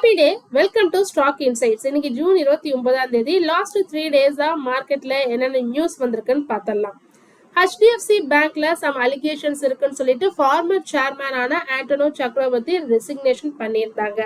Happy day. Welcome to stock insights. இன்னைக்கு June 29ஆம் தேதி. லாஸ்ட் 3 டேஸா மார்க்கெட்ல என்னென்ன நியூஸ் வந்திருக்குன்னு பார்த்தலாம். HDFC பேங்க்ல சம் அலிகேஷன்ஸ் இருக்குன்னு சொல்லிட்டு ஃபார்மர் சேர்மேனான ஆண்டனோ சக்ரவர்த்தி ரெசிக்னேஷன் பண்ணியிருந்தாங்க.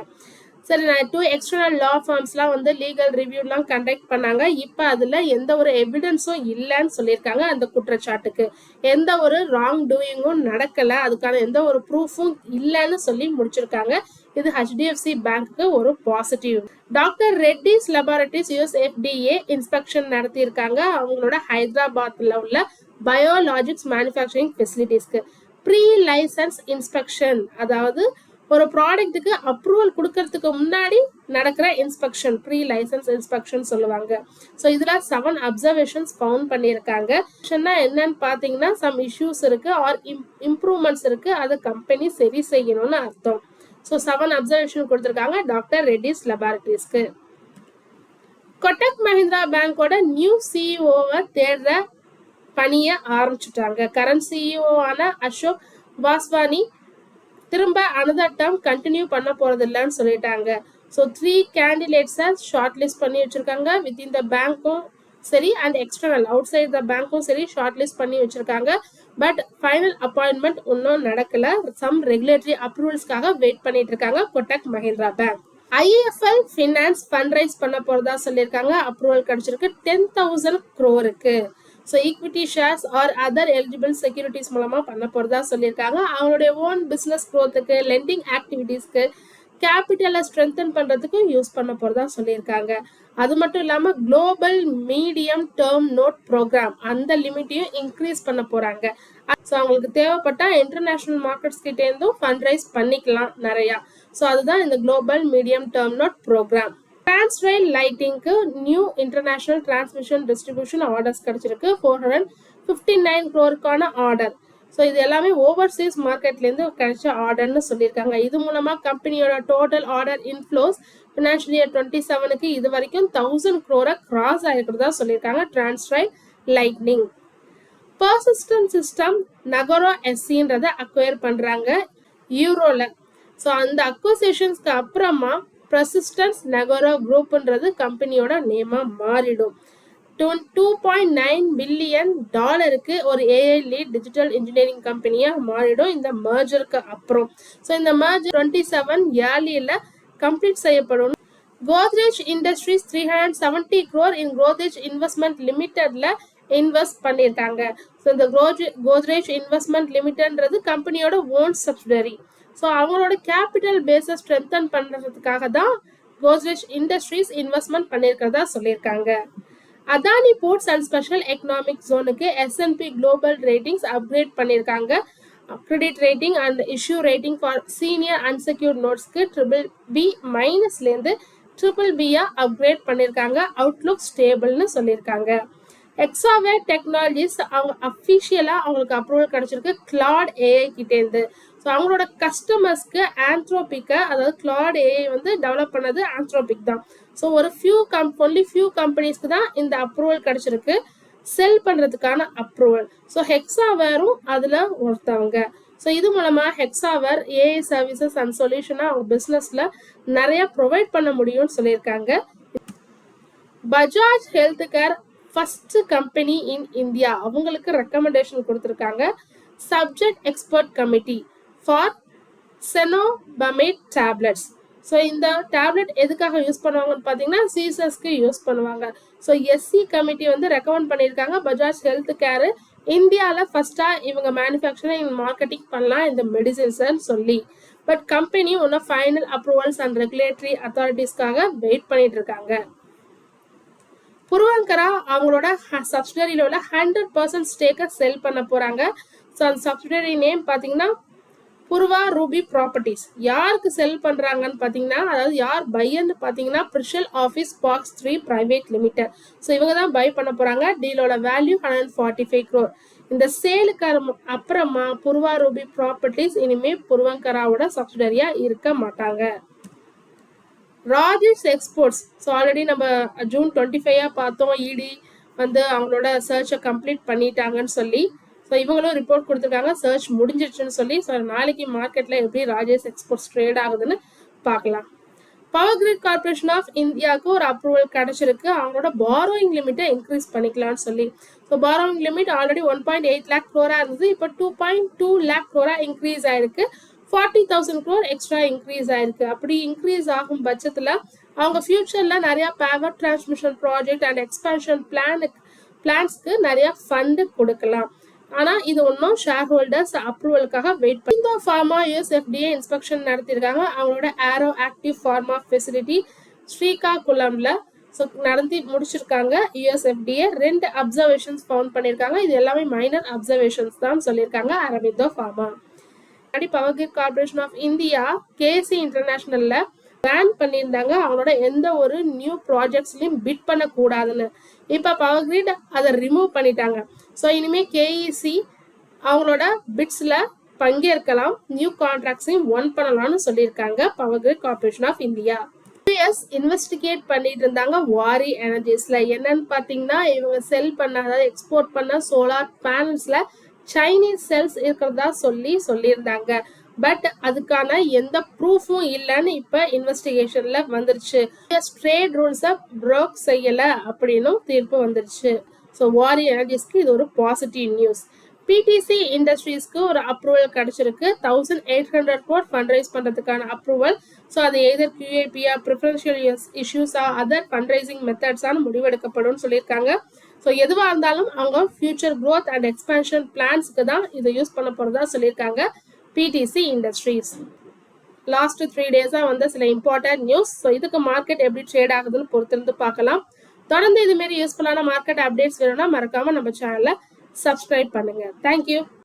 சரி, நான் 2 எக்ஸ்டர்னல் லா ஃபார்ம்ஸ்லாம் வந்து லீகல் ரிவ்யூலாம் கண்டக்ட் பண்ணாங்க. இப்போ அதில் எந்த ஒரு எவிடன்ஸும் இல்லைன்னு சொல்லியிருக்காங்க. அந்த குற்றச்சாட்டுக்கு எந்த ஒரு ராங் டூயிங்கும் நடக்கலை, அதுக்கான எந்த ஒரு ப்ரூஃபும் இல்லைன்னு சொல்லி முடிச்சிருக்காங்க. இது HDFC பேங்க்கு ஒரு positive. Doctor Reddy's laboratories USFDA inspection நடத்தியிருக்காங்க. அவங்களோட ஹைதராபாத்ல உள்ள பயோலாஜிக்ஸ் மேனுஃபேக்சரிங் ஃபெசிலிட்டிஸ்க்கு ப்ரீ லைசன்ஸ் இன்ஸ்பெக்ஷன், அதாவது ஒரு ப்ராடக்ட்டுக்கு அப்ரூவல் கொடுக்கறதுக்கு முன்னாடி நடக்கிற இன்ஸ்பெக்ஷன் ப்ரீ லைசன்ஸ் இன்ஸ்பெக்ஷன் சொல்லுவாங்க. ஸோ இதில் 7 அப்சர்வேஷன்ஸ் ஃபவுண்ட் பண்ணியிருக்காங்க. என்னன்னு பார்த்தீங்கன்னா, சம் இஷ்யூஸ் இருக்கு ஆர் இம்ப்ரூவ்மெண்ட்ஸ் இருக்கு, அதை கம்பெனி சரி செய்யணும்னு அர்த்தம். ஸோ 7 அப்சர்வேஷன் கொடுத்துருக்காங்க டாக்டர் ரெட்டிஸ் லெபார்டரிஸ்க்கு. கொட்டக் மஹிந்திரா பேங்கோட நியூ சிஇஓவை தேடுற பணியை ஆரம்பிச்சுட்டாங்க. கரண்ட் சிஇஓ ஆன அசோக் வாஸ்வானி திரும்ப அனதர் டேர்ம் கண்டினியூ பண்ண போறது இல்லைன்னு சொல்லிட்டாங்க. ஸோ 3 கேண்டிடேட்ஸை ஷார்ட் லிஸ்ட் பண்ணி வச்சிருக்காங்க. வித்தின் த பேங்க்கும் சரி and external outside the பேங்க்கும் சரி ஷார்ட் லிஸ்ட் பண்ணி வச்சிருக்காங்க. பட் ஃபைனல் அப்பாயின்மெண்ட் இன்னும் நடக்கல. சம் ரெகுலேட்டரி அப்ரூவல்ஸ்க்காக வெயிட் பண்ணிட்டு இருக்காங்க Kotak Mahindra bank. IIFL finance fund raise பண்ண போறதா சொல்லியிருக்காங்க. அப்ரூவல் கிடைச்சிருக்கு 10,000 crore. So equity shares or other eligible securities மூலமா பண்ண போறதா சொல்லியிருக்காங்க. அவங்களுடைய ஓன் பிஸ்னஸ் க்ரோத்துக்கு, லெண்டிங் ஆக்டிவிட்டீஸ்க்கு, கேபிட்டலை ஸ்ட்ரென்தன் பண்றதுக்கு யூஸ் பண்ண போறதா சொல்லியிருக்காங்க. அது மட்டும் இல்லாம global medium term note program அந்த லிமிட்டையும் இன்க்ரீஸ் பண்ண போறாங்க. ஸோ அவங்களுக்கு தேவைப்பட்டா இன்டர்நேஷனல் மார்க்கெட்ஸ் கிட்ட இருந்தும் ஃபண்ட் ரைஸ் பண்ணிக்கலாம் நிறையா. ஸோ அதுதான் இந்த global medium term note program. Transrail லைட்டிங்க்கு new international transmission distribution orders கிடைச்சிருக்கு. 459 crore ஆர்டர். ஸோ இது எல்லாமே ஓவர்சீஸ் மார்க்கெட்லேருந்து கிடைச்ச ஆர்டர்னு சொல்லியிருக்காங்க. இது மூலமா கம்பெனியோட total order inflows financial year 27க்கு இது வரைக்கும் 1000 crore கிராஸ் ஆயிருக்கிறதா சொல்லியிருக்காங்க. டிரான்ஸ்ரெயில் லைட்னிங் பர்சிஸ்டன்ட் சிஸ்டம் நகரோ SCன்றதை அக்வயர் பண்றாங்க யூரோல. ஸோ அந்த அக்வசிஷன்ஸ்க்கு அப்புறமா பர்சிஸ்டன்ஸ் நகரோ குரூப்ன்றது கம்பெனியோட நேமா மாறிடும். $2.9 பில்லியன் ஒரு AI லீட் டிஜிட்டல் இன்ஜினியரிங் கம்பெனியா மாறிடும் இந்த மர்ஜருக்கு அப்புறம். ஸோ இந்த மர்ஜர் 27 இயர்லியில கம்ப்ளீட் செய்யப்படும். Godrej industries 370 crore in Godrej investment லிமிடெட்ல இன்வெஸ்ட் பண்ணியிருக்காங்க. ஸோ இந்த கோத்ரேஜ் இன்வெஸ்ட்மெண்ட் லிமிடெட்ன்றது கம்பெனியோட ஓன் சப்சிடரி. ஸோ அவங்களோட கேபிட்டல் பேஸை ஸ்ட்ரென்தன் பண்ணுறதுக்காக தான் கோத்ரேஜ் இண்டஸ்ட்ரீஸ் இன்வெஸ்ட்மெண்ட் பண்ணியிருக்கிறதா சொல்லியிருக்காங்க. Adani ports and special economic ஜோனுக்கு S&P குளோபல் ரேட்டிங்ஸ் அப்கிரேட் பண்ணியிருக்காங்க. Credit rating and issue rating for senior unsecured நோட்ஸ்க்கு BBB- BBB அப்கிரேட் பண்ணியிருக்காங்க. அவுட்லுக் ஸ்டேபிள்னு சொல்லியிருக்காங்க. எக்ஸாவேர் டெக்னாலஜிஸ் அவங்க அஃபிஷியலாக அவங்களுக்கு அப்ரூவல் கிடைச்சிருக்கு கிளாட் AI கிட்டேருந்து. ஸோ அவங்களோட கஸ்டமர்ஸ்க்கு ஆந்த்ரோபிக்கை, அதாவது கிளாட் AI வந்து டெவலப் பண்ணது ஆந்த்ரோபிக் தான். ஸோ ஒரு ஒன்லி ஃபியூ கம்பெனிஸ்க்கு தான் இந்த அப்ரூவல் கிடைச்சிருக்கு செல் பண்ணுறதுக்கான அப்ரூவல். ஸோ ஹெக்ஸாவேரும் அதில் ஒருத்தவங்க. ஸோ இது மூலமாக ஹெக்ஸாவேர் AI சர்வீசஸ் அண்ட் சொல்யூஷனாக அவங்க பிஸ்னஸில் நிறைய ப்ரொவைட் பண்ண முடியும்னு சொல்லியிருக்காங்க. Bajaj health care first company in India, அவங்களுக்கு ரெக்கமெண்டேஷன் கொடுத்துருக்காங்க. Subject expert committee for cenobamate tablets. So இந்த டேப்லெட் எதுக்காக யூஸ் பண்ணுவாங்கன்னு பார்த்தீங்கன்னா சீசஸ்க்கு யூஸ் பண்ணுவாங்க. ஸோ SC கமிட்டி வந்து ரெக்கமெண்ட் பண்ணியிருக்காங்க பஜாஜ் ஹெல்த் கேர் இந்தியாவில் ஃபர்ஸ்டாக இவங்க மேனுஃபேக்சரிங் மார்க்கெட்டிங் பண்ணலாம் இந்த மெடிசின்ஸ்ன்னு சொல்லி. பட் கம்பெனி ஒன்றும் ஃபைனல் அப்ரூவல்ஸ் அண்ட் ரெகுலேட்டரி அத்தாரிட்டிஸ்க்காக வெயிட் பண்ணிட்டு இருக்காங்க. புருவங்கரா அவங்களோட சப்சிடரியில உள்ள 100% ஸ்டேக்கை செல் பண்ண போறாங்க. ஸோ அந்த சப்சிடரி நேம் பார்த்தீங்கன்னா புருவா ரூபி ப்ராப்பர்ட்டிஸ். யாருக்கு செல் பண்றாங்கன்னு பார்த்தீங்கன்னா, அதாவது யார் பையன்னு பார்த்தீங்கன்னா பிரிஷல் office box 3 private limited. So இவங்க தான் பை பண்ண போறாங்க. டீலோட வேல்யூ 145 crore. இந்த சேலுக்கு அப்புறமா புருவா ரூபி ப்ராப்பர்ட்டிஸ் இனிமே புருவங்கராவோட சப்சிடரியா இருக்க மாட்டாங்க. ராஜேஷ் எக்ஸ்போர்ட்ஸ். ஸோ ஆல்ரெடி நம்ம ஜூன் 25 பார்த்தோம். ED வந்து அவங்களோட சர்ச்சை கம்ப்ளீட் பண்ணிட்டாங்கன்னு சொல்லி. ஸோ இவங்களும் ரிப்போர்ட் கொடுத்துருக்காங்க சர்ச் முடிஞ்சிடுச்சுன்னு சொல்லி. ஸோ நாளைக்கு மார்க்கெட்டில் எப்படி ராஜேஷ் எக்ஸ்போர்ட்ஸ் ட்ரேட் ஆகுதுன்னு பார்க்கலாம். பவர் கிரிட் கார்பரேஷன் ஆஃப் இந்தியாவுக்கு ஒரு அப்ரூவல் கிடைச்சிருக்கு, அவங்களோட பாரோயிங் லிமிட்டை இன்க்ரீஸ் பண்ணிக்கலாம்னு சொல்லி. So borrowing limit already 1.8 lakh crore இருந்தது, இப்போ 2.2 lakh crore இன்க்ரீஸ் ஆயிருக்கு. 40,000 crore எக்ஸ்ட்ரா இன்க்ரீஸ் ஆயிருக்கு. அப்படி இன்க்ரீஸ் ஆகும் பட்சத்தில் அவங்க ஃபியூச்சர்ல நிறைய power transmission project and expansion பிளான்ஸ்க்கு நிறைய ஃபண்டு கொடுக்கலாம். ஆனா இது ஒன்றும் ஷேர் ஹோல்டர்ஸ் அப்ரூவலுக்காக வெயிட் பண்ணி. இந்த ஃபார்மா யூஎஸ்எஃப்டிஏ இன்ஸ்பெக்ஷன் நடத்திருக்காங்க அவங்களோட ஏரோ ஆக்டிவ் ஃபார்மா ஃபெசிலிட்டி ஸ்ரீகாகுளம்ல. ஸோ நடத்தி முடிச்சிருக்காங்க யூஎஸ்எஃப்டிஏ. 2 அப்சர்வேஷன்ஸ் ஃபவுண்ட் பண்ணியிருக்காங்க. இது எல்லாமே மைனர் அப்சர்வேஷன்ஸ் தான் சொல்லியிருக்காங்க Aurobindo pharma. Power grid corporation of India KC இன்டர்நேஷனல்ல பேன் பண்ணியிருந்தாங்க அவங்களோட எந்த ஒரு நியூ ப்ராஜெக்ட்ஸ்லையும் பிட் பண்ணக்கூடாதுன்னு. இப்போ பவர் கிரிட் அதை ரிமூவ் பண்ணிட்டாங்க. ஸோ இனிமேல் கேஇசி அவங்களோட பிட்ஸில் பங்கேற்கலாம், நியூ கான்ட்ராக்ட்ஸையும் ஒன் பண்ணலாம்னு சொல்லியிருக்காங்க power grid corporation of India. US investigate பண்ணிட்டு இருந்தாங்க வாரி எனர்ஜிஸ்ல. என்னன்னு பார்த்தீங்கன்னா இவங்க செல் பண்ண, அதாவது எக்ஸ்போர்ட் பண்ண சோலார் பேனல்ஸ்ல சைனீஸ் செல்ஸ் இருக்கிறதா சொல்லியிருந்தாங்க. பட் அதுக்கான எந்த ப்ரூஃபும் இல்லைன்னு இப்ப இன்வெஸ்டிகேஷன்ல வந்துருச்சு. ட்ரேட் ரூல்ஸை ப்ரோக் செய்யல அப்படின்னு தீர்ப்பு வந்துருச்சு. ஸோ வாரி எனர்ஜிஸ்க்கு இது ஒரு பாசிட்டிவ் நியூஸ். பிடிசி இண்டஸ்ட்ரீஸ்க்கு ஒரு அப்ரூவல் கிடைச்சிருக்கு. 1800 crore ஃபண்ட் ரைஸ் பண்றதுக்கான அப்ரூவல். ஸோ அது எதர் QAPயா ப்ரிஃபரன்ஷியல் இஷ்யூஸா அதர் ஃபண்ட் ரைசிங் மெத்தட்ஸான முடிவெடுக்கப்படும் சொல்லியிருக்காங்க. ஸோ எதுவாக இருந்தாலும் அவங்க ஃபியூச்சர் க்ரோத் அண்ட் எக்ஸ்பேன்ஷன் பிளான்ஸ்க்கு தான் இதை யூஸ் பண்ண போறதா சொல்லியிருக்காங்க பிடிசி இண்டஸ்ட்ரீஸ். லாஸ்ட் 3 டேஸா வந்து சில இம்பார்ட்டன்ட் நியூஸ். ஸோ இதுக்கு மார்க்கெட் எப்படி ட்ரேட் ஆகுதுன்னு பொறுத்திருந்து பார்க்கலாம். தொடர்ந்து இது மாதிரி யூஸ்ஃபுல்லான மார்க்கெட் அப்டேட்ஸ் வேணும்னா மறக்காம நம்ம சேனலை சப்ஸ்கிரைப் பண்ணுங்க. தேங்க்யூ.